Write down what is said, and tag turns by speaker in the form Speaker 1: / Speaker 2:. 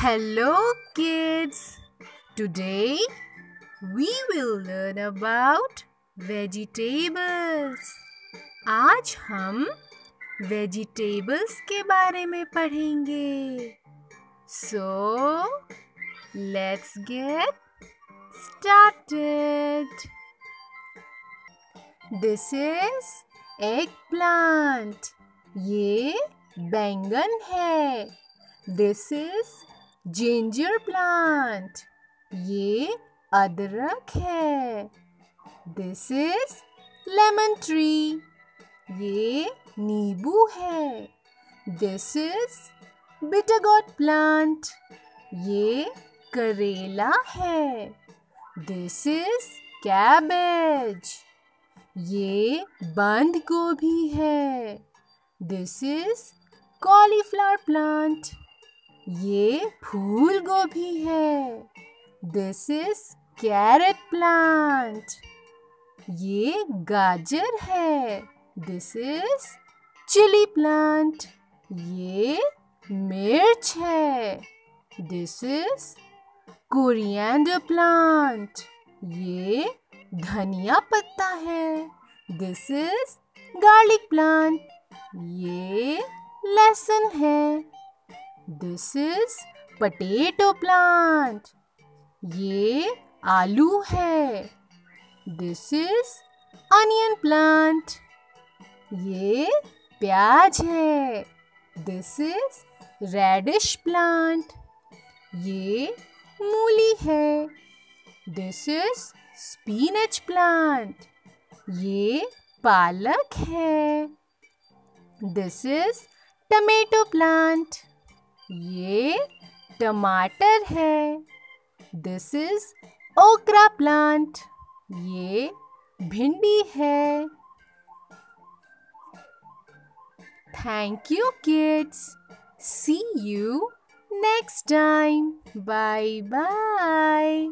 Speaker 1: Hello kids! Today we will learn about vegetables. आज हम vegetables के बारे में पढ़ेंगे. So let's get started. This is eggplant. ये बैंगन है. This is ginger plant. ये अदरक है. This is lemon tree. ये नींबू है. This is bitter gourd plant. ये करेला है. This is cabbage. ये बंद गोभी है. This is cauliflower plant. ये फूल गोभी है. This is carrot plant. ये गाजर है. This is chili plant. ये मिर्च है. This is coriander plant. ये धनिया पत्ता है. This is garlic plant. ये लहसुन है. This is potato plant. ये आलू है. This is onion plant. ये प्याज है. This is radish plant. ये मूली है. This is spinach plant. ये पालक है. This is tomato plant. ये टमाटर है. This is okra plant. ये भिंडी है. Thank you kids. See you next time. Bye bye.